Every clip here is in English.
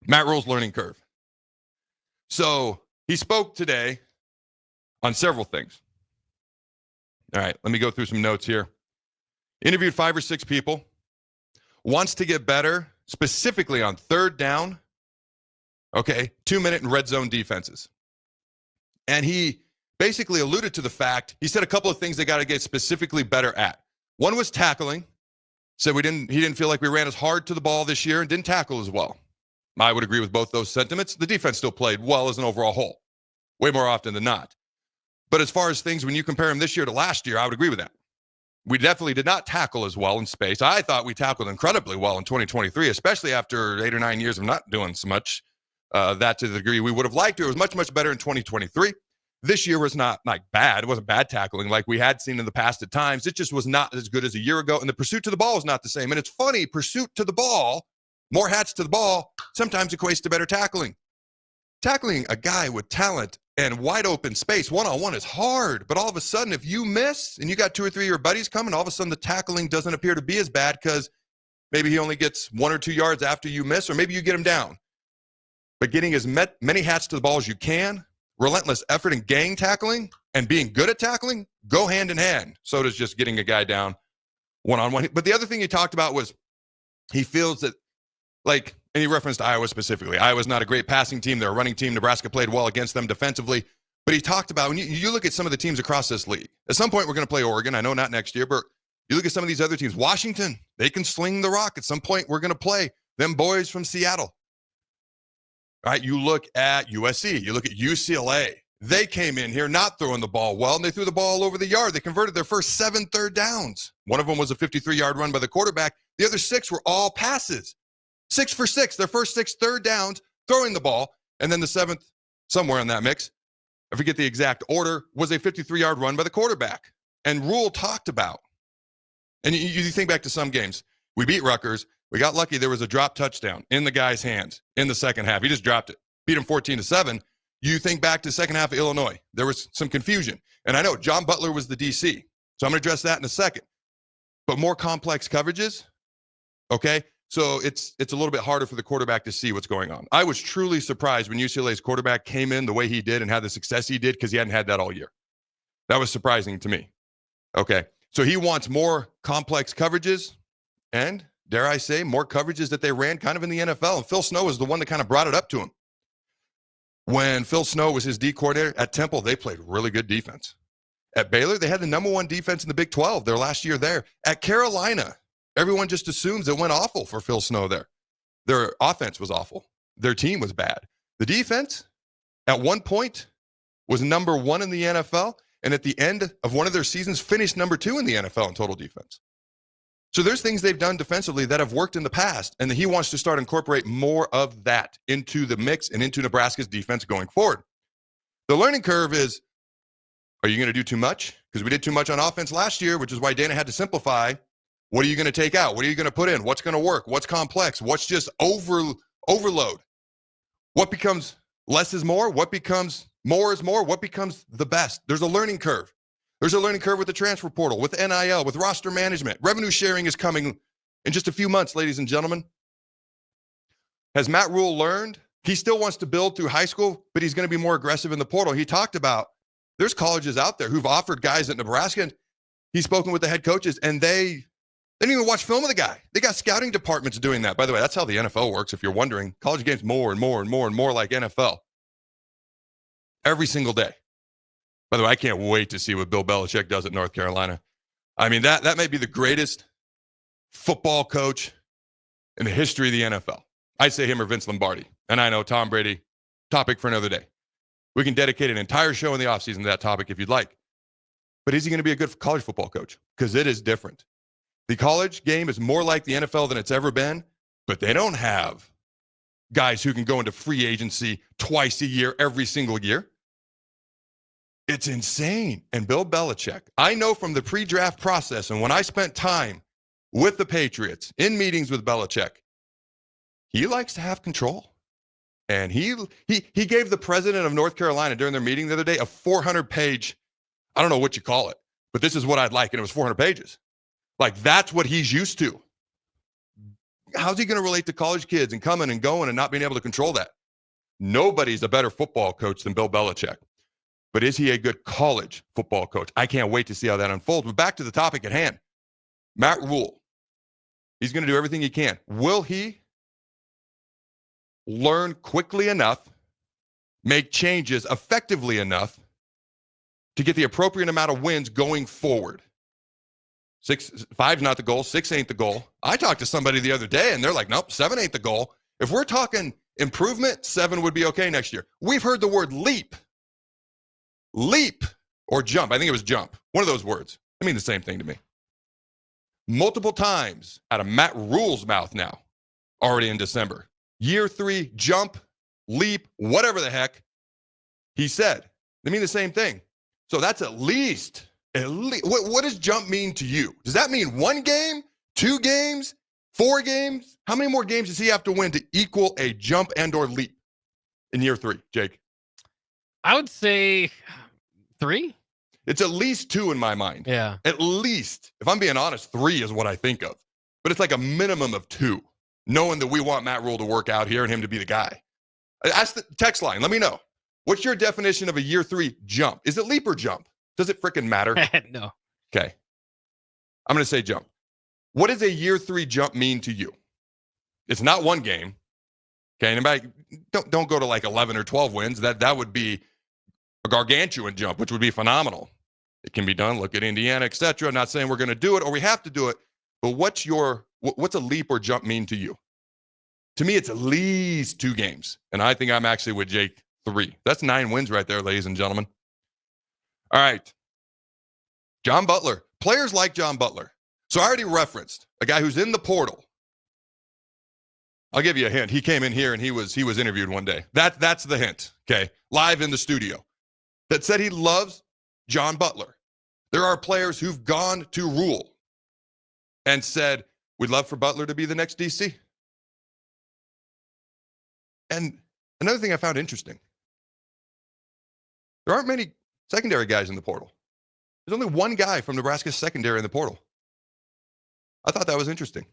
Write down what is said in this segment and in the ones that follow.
Matt Rhule's learning curve. So he spoke today on several things. All right, let me go through some notes here. Interviewed 5 or 6 people. Wants to get better, specifically on third down. Okay, 2-minute and red zone defenses. And he basically alluded to the fact, he said a couple of things they got to get specifically better at. One was tackling. Said he didn't feel like we ran as hard to the ball this year and didn't tackle as well. I would agree with both those sentiments. The defense still played well as an overall whole, way more often than not. But as far as things, when you compare him this year to last year, I would agree with that. We definitely did not tackle as well in space. I thought we tackled incredibly well in 2023, especially after 8 or 9 years of not doing so much. That to the degree we would have liked to. It was much, much better in 2023. This year was not like bad. It wasn't bad tackling like we had seen in the past at times. It just was not as good as a year ago. And the pursuit to the ball was not the same. And it's funny, pursuit to the ball, more hats to the ball, sometimes equates to better tackling. Tackling a guy with talent and wide open space one-on-one is hard. But all of a sudden, if you miss and you got 2 or 3 of your buddies coming, all of a sudden the tackling doesn't appear to be as bad because maybe he only gets 1 or 2 yards after you miss, or maybe you get him down. But getting as many hats to the ball as you can, relentless effort in gang tackling and being good at tackling go hand in hand. So does just getting a guy down one-on-one. But the other thing he talked about was he feels that, like, and he referenced Iowa specifically. Iowa's not a great passing team. They're a running team. Nebraska played well against them defensively. But he talked about, when you look at some of the teams across this league, at some point we're going to play Oregon. I know not next year, but you look at some of these other teams. Washington, they can sling the rock. At some point we're going to play them boys from Seattle. All right, you look at USC, you look at UCLA. They came in here not throwing the ball well, and they threw the ball all over the yard. They converted their first 7 third downs. One of them was a 53-yard run by the quarterback. The other 6 were all passes. 6 for 6, their first 6 third downs, throwing the ball. And then the 7th, somewhere in that mix, I forget the exact order, was a 53-yard run by the quarterback. And Rhule talked about, and you think back to some games. We beat Rutgers. We got lucky there was a drop touchdown in the guy's hands in the second half. He just dropped it. Beat him 14-7. You think back to the second half of Illinois. There was some confusion. And I know John Butler was the DC. So I'm going to address that in a second. But more complex coverages, okay? So it's a little bit harder for the quarterback to see what's going on. I was truly surprised when UCLA's quarterback came in the way he did and had the success he did because he hadn't had that all year. That was surprising to me. Okay, so he wants more complex coverages and, dare I say, more coverages that they ran kind of in the NFL. And Phil Snow was the one that kind of brought it up to him. When Phil Snow was his D coordinator at Temple, they played really good defense. At Baylor, they had the number 1 defense in the Big 12 their last year there. At Carolina, everyone just assumes it went awful for Phil Snow there. Their offense was awful. Their team was bad. The defense, at one point, was number 1 in the NFL, and at the end of one of their seasons, finished number 2 in the NFL in total defense. So there's things they've done defensively that have worked in the past, and he wants to start incorporate more of that into the mix and into Nebraska's defense going forward. The learning curve is, are you going to do too much? Because we did too much on offense last year, which is why Dana had to simplify. What are you going to take out? What are you going to put in? What's going to work? What's complex? What's just overload? What becomes less is more? What becomes more is more? What becomes the best? There's a learning curve. There's a learning curve with the transfer portal, with NIL, with roster management. Revenue sharing is coming in just a few months, ladies and gentlemen. Has Matt Rhule learned? He still wants to build through high school, but he's going to be more aggressive in the portal. He talked about there's colleges out there who've offered guys at Nebraska, and he's spoken with the head coaches, and they didn't even watch film of the guy. They got scouting departments doing that. By the way, that's how the NFL works, if you're wondering. College games more and more and more and more like NFL. Every single day. By the way, I can't wait to see what Bill Belichick does at North Carolina. I mean, that may be the greatest football coach in the history of the NFL. I'd say him or Vince Lombardi. And I know Tom Brady, topic for another day. We can dedicate an entire show in the offseason to that topic if you'd like. But is he going to be a good college football coach? Because it is different. The college game is more like the NFL than it's ever been, but they don't have guys who can go into free agency twice a year, every single year. It's insane. And Bill Belichick, I know from the pre-draft process and when I spent time with the Patriots in meetings with Belichick, he likes to have control. And he gave the president of North Carolina during their meeting the other day a 400-page, I don't know what you call it, but this is what I'd like. And it was 400 pages. Like, that's what he's used to. How's he going to relate to college kids and coming and going and not being able to control that? Nobody's a better football coach than Bill Belichick. But is he a good college football coach? I can't wait to see how that unfolds. But back to the topic at hand. Matt Rhule. He's going to do everything he can. Will he learn quickly enough, make changes effectively enough to get the appropriate amount of wins going forward? 5's not the goal. 6 ain't the goal. I talked to somebody the other day, and they're like, nope, 7 ain't the goal. If we're talking improvement, 7 would be okay next year. We've heard the word leap. Leap or jump. I think it was jump. One of those words. I mean the same thing to me. Multiple times out of Matt Rhule's mouth now, already in December. Year 3, jump, leap, whatever the heck he said. They mean the same thing. So that's at least. What does jump mean to you? Does that mean 1 game, 2 games, 4 games? How many more games does he have to win to equal a jump and or leap in year 3, Jake? I would say 3. It's at least 2 in my mind. Yeah. At least. If I'm being honest, 3 is what I think of. But it's like a minimum of 2, knowing that we want Matt Rhule to work out here and him to be the guy. Ask the text line. Let me know. What's your definition of a year 3 jump? Is it leap or jump? Does it freaking matter? No. Okay. I'm going to say jump. What does a year 3 jump mean to you? It's not 1 game. Okay. Anybody, don't go to like 11 or 12 wins. That would be a gargantuan jump, which would be phenomenal. It can be done. Look at Indiana, etc. Not saying we're going to do it or we have to do it, but what's a leap or jump mean to you? To me, it's at least 2 games. And I think I'm actually with Jake 3. That's 9 wins right there, ladies and gentlemen. All right. John Butler. Players like John Butler. So I already referenced a guy who's in the portal. I'll give you a hint. He came in here and he was interviewed one day. That's the hint. Okay. Live in the studio. That said he loves John Butler. There are players who've gone to Rhule and said, we'd love for Butler to be the next DC. And another thing I found interesting, there aren't many secondary guys in the portal. There's only 1 guy from Nebraska's secondary in the portal. I thought that was interesting.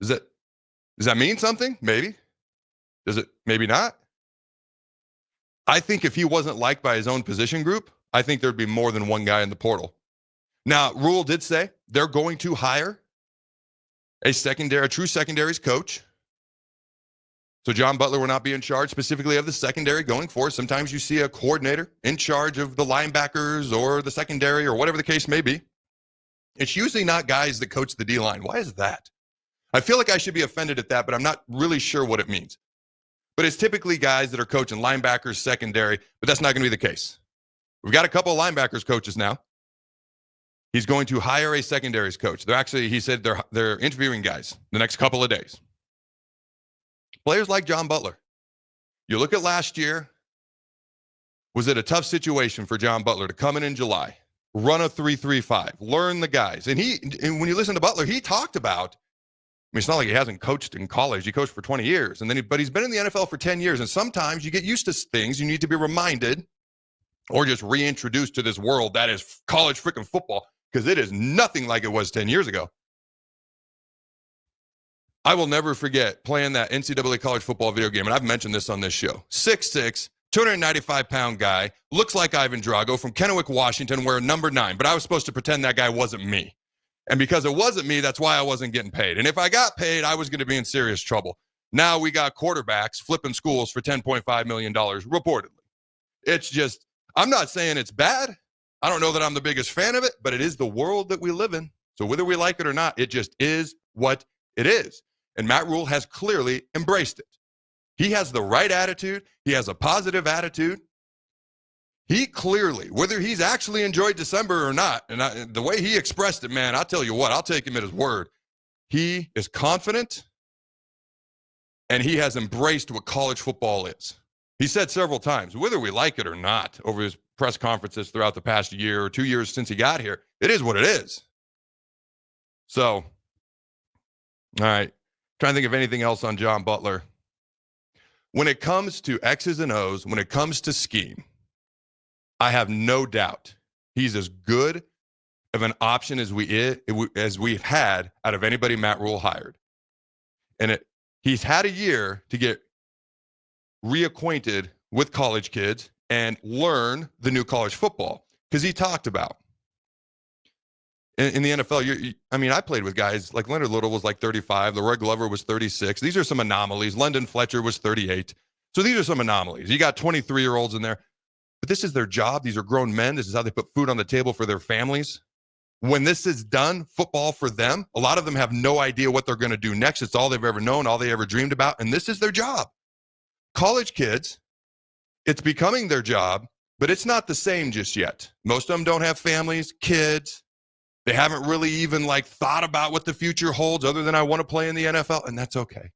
Does that mean something? Maybe. Does it? Maybe not. I think if he wasn't liked by his own position group, I think there'd be more than 1 guy in the portal. Now, Rhule did say they're going to hire a true secondaries coach. So John Butler will not be in charge specifically of the secondary going forward. Sometimes you see a coordinator in charge of the linebackers or the secondary or whatever the case may be. It's usually not guys that coach the D-line. Why is that? I feel like I should be offended at that, but I'm not really sure what it means. But it's typically guys that are coaching linebackers, secondary, but that's not going to be the case. We've got a couple of linebackers coaches now. He's going to hire a secondaries coach. He said they're interviewing guys the next couple of days. Players like John Butler. You look at last year, was it a tough situation for John Butler to come in July, run a 3-3-5, learn the guys? And when you listen to Butler, he talked about, it's not like he hasn't coached in college. He coached for 20 years, but he's been in the NFL for 10 years. And sometimes you get used to things. You need to be reminded or just reintroduced to this world that is college freaking football, because it is nothing like it was 10 years ago. I will never forget playing that NCAA college football video game, and I've mentioned this on this show. 6'6", 295-pound guy, looks like Ivan Drago from Kennewick, Washington, wearing number 9, but I was supposed to pretend that guy wasn't me. And because it wasn't me, that's why I wasn't getting paid. And if I got paid, I was going to be in serious trouble. Now we got quarterbacks flipping schools for $10.5 million, reportedly. It's just, I'm not saying it's bad. I don't know that I'm the biggest fan of it, but it is the world that we live in. So whether we like it or not, it just is what it is. And Matt Rhule has clearly embraced it. He has the right attitude. He has a positive attitude. He clearly, whether he's actually enjoyed December or not, and the way he expressed it, man, I'll tell you what, I'll take him at his word. He is confident, and he has embraced what college football is. He said several times, whether we like it or not, over his press conferences throughout the past year or 2 years since he got here, it is what it is. So, all right. Trying to think of anything else on John Butler. When it comes to X's and O's, when it comes to scheme, I have no doubt he's as good of an option as we've had out of anybody Matt Rhule hired. And he's had a year to get reacquainted with college kids and learn the new college football. Because he talked about in the NFL, I played with guys like Leonard Little was like 35. Leroy Glover was 36. These are some anomalies. London Fletcher was 38. So these are some anomalies. You got 23-year-olds in there. But this is their job. These are grown men. This is how they put food on the table for their families. When this is done, football for them, a lot of them have no idea what they're going to do next. It's all they've ever known, all they ever dreamed about, and this is their job. College kids, it's becoming their job, but it's not the same just yet. Most of them don't have families, kids. They haven't really even thought about what the future holds other than I want to play in the NFL, and that's okay.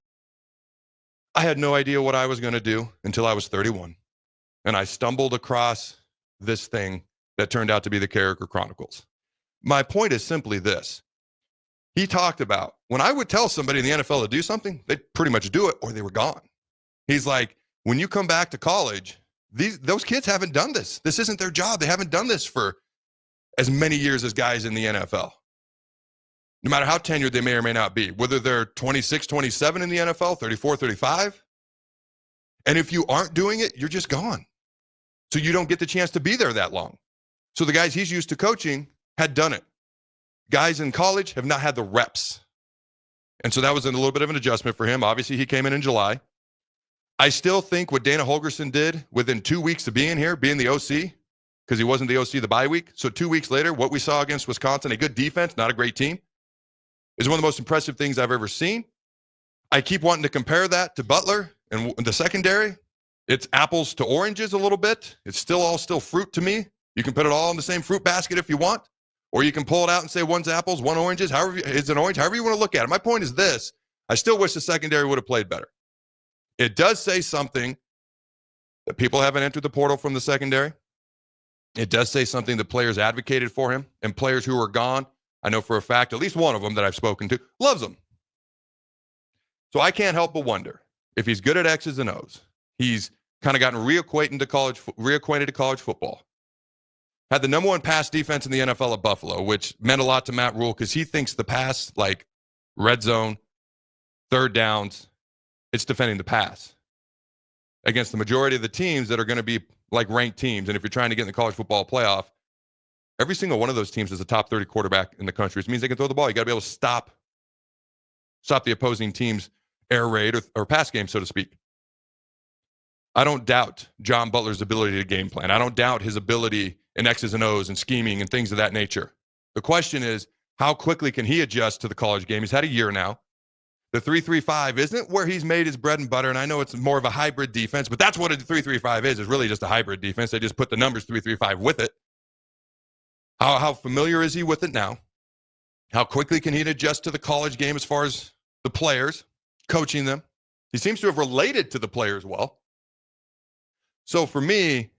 I had no idea what I was going to do until I was 31, and I stumbled across this thing that turned out to be the Carriker Chronicles. My point is simply this. He talked about when I would tell somebody in the NFL to do something, they'd pretty much do it or they were gone. He's like, when you come back to college, those kids haven't done this. This isn't their job. They haven't done this for as many years as guys in the NFL. No matter how tenured they may or may not be, whether they're 26, 27 in the NFL, 34, 35. And if you aren't doing it, you're just gone. So you don't get the chance to be there that long. So the guys he's used to coaching had done it. Guys in college have not had the reps. And so that was a little bit of an adjustment for him. Obviously, he came in July. I still think what Dana Holgorsen did within 2 weeks of being here, being the OC, because he wasn't the OC the bye week. So 2 weeks later, what we saw against Wisconsin, a good defense, not a great team, is one of the most impressive things I've ever seen. I keep wanting to compare that to Butler and the secondary. It's apples to oranges a little bit. It's still fruit to me. You can put it all in the same fruit basket if you want. Or you can pull it out and say one's apples, one oranges, it's an orange, however you want to look at it. My point is this. I still wish the secondary would have played better. It does say something that people haven't entered the portal from the secondary. It does say something that players advocated for him, and players who are gone, I know for a fact, at least one of them that I've spoken to, loves him. So I can't help but wonder if he's good at X's and O's. He's kind of gotten reacquainted to college football. Had the number one pass defense in the NFL at Buffalo, which meant a lot to Matt Rhule because he thinks the pass, like red zone, third downs, it's defending the pass against the majority of the teams that are going to be like ranked teams. And if you're trying to get in the college football playoff, every single one of those teams is a top 30 quarterback in the country, which means they can throw the ball. You got to be able to stop the opposing team's air raid or pass game, so to speak. I don't doubt John Butler's ability to game plan. I don't doubt his ability in X's and O's and scheming and things of that nature. The question is, how quickly can he adjust to the college game? He's had a year now. The 3-3-5 isn't where he's made his bread and butter, and I know it's more of a hybrid defense, but that's what a 3-3-5 is really just a hybrid defense. They just put the numbers 3-3-5 with it. How familiar is he with it now? How quickly can he adjust to the college game as far as the players, coaching them? He seems to have related to the players well. So for me,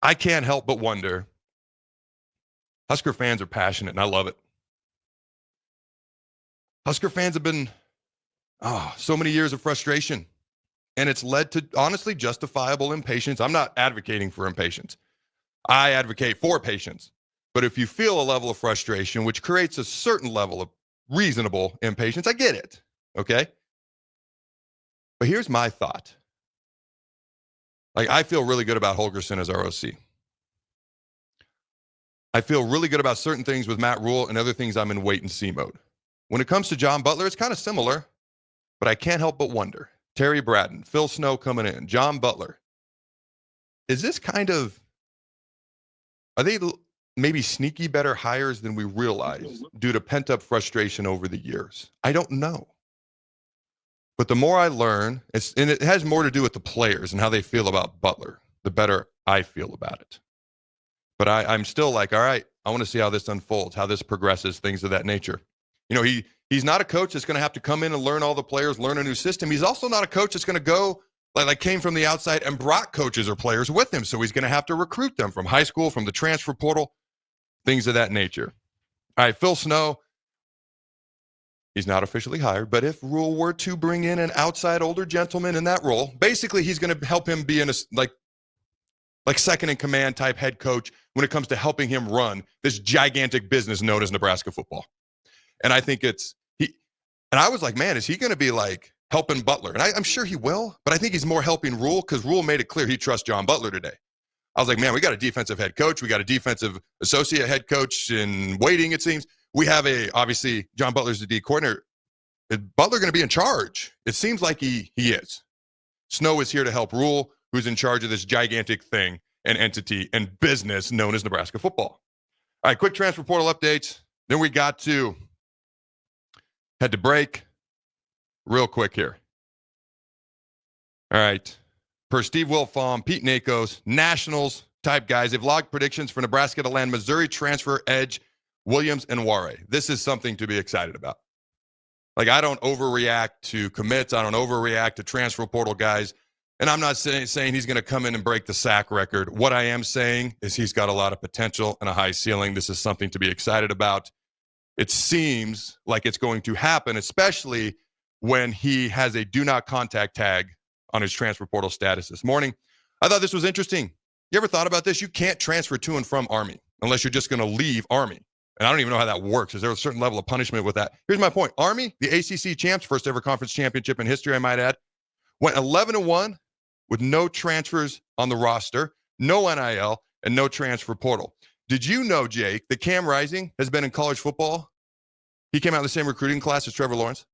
I can't help but wonder. Husker fans are passionate, and I love it. Husker fans have been, so many years of frustration, and it's led to, honestly, justifiable impatience. I'm not advocating for impatience. I advocate for patience. But if you feel a level of frustration, which creates a certain level of reasonable impatience, I get it, okay? But here's my thought. I feel really good about Holgorsen as our OC. I feel really good about certain things with Matt Rhule and other things I'm in wait-and-see mode. When it comes to John Butler, it's kind of similar, but I can't help but wonder. Terry Braden, Phil Snow coming in, John Butler. Is this are they maybe sneaky better hires than we realize due to pent-up frustration over the years? I don't know. But the more I learn, and it has more to do with the players and how they feel about Butler, the better I feel about it. But I'm still like, all right, I want to see how this unfolds, how this progresses, things of that nature. You know, he's not a coach that's going to have to come in and learn all the players, learn a new system. He's also not a coach that's going to go like came from the outside and brought coaches or players with him. So he's going to have to recruit them from high school, from the transfer portal, things of that nature. All right, Phil Snow. He's not officially hired, but if Rhule were to bring in an outside older gentleman in that role, basically he's going to help him be in a like second in command type head coach when it comes to helping him run this gigantic business known as Nebraska football. And I think And I was like, man, is he going to be like helping Butler? And I'm sure he will, but I think he's more helping Rhule because Rhule made it clear he trusts John Butler today. I was like, man, we got a defensive head coach. We got a defensive associate head coach in waiting, it seems. We have obviously, John Butler's the D coordinator. Is Butler going to be in charge? It seems like he is. Snow is here to help Rhule, who's in charge of this gigantic thing and entity and business known as Nebraska football. All right, quick transfer portal updates. Then we got to head to break real quick here. All right. Per Steve Wilfong, Pete Nakos, Nationals type guys, they've logged predictions for Nebraska to land Missouri transfer edge Williams and Ware. This is something to be excited about. Like, I don't overreact to commits. I don't overreact to transfer portal guys. And I'm not saying he's going to come in and break the sack record. What I am saying is he's got a lot of potential and a high ceiling. This is something to be excited about. It seems like it's going to happen, especially when he has a do not contact tag on his transfer portal status this morning. I thought this was interesting. You ever thought about this? You can't transfer to and from Army unless you're just going to leave Army. And I don't even know how that works. Is there a certain level of punishment with that? Here's my point. Army, the ACC champs, first ever conference championship in history, I might add, went 11-1 with no transfers on the roster, no NIL, and no transfer portal. Did you know, Jake, that Cam Rising has been in college football? He came out in the same recruiting class as Trevor Lawrence.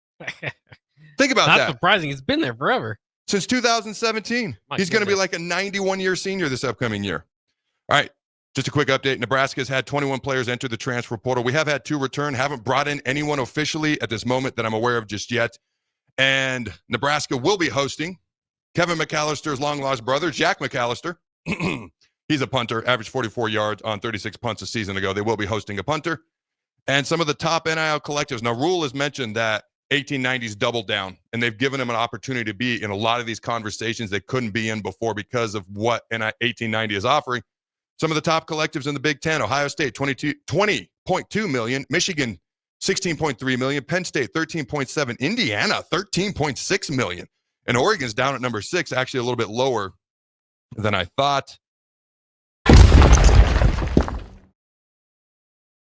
Think about that. Not surprising. It's been there forever. Since 2017. He's going to be like a 91-year senior this upcoming year. All right. Just a quick update. Nebraska has had 21 players enter the transfer portal. We have had 2 return. Haven't brought in anyone officially at this moment that I'm aware of just yet. And Nebraska will be hosting Kevin McAllister's long-lost brother, Jack McAllister. He's a punter, averaged 44 yards on 36 punts a season ago. They will be hosting a punter. And some of the top NIL collectives. Now, Rhule has mentioned that 1890's doubled down, and they've given him an opportunity to be in a lot of these conversations they couldn't be in before because of what 1890 is offering. Some of the top collectives in the Big Ten: Ohio State, $20.2 million, Michigan, $16.3 million, Penn State, $13.7, Indiana, $13.6 million, and Oregon's down at number 6, actually a little bit lower than I thought.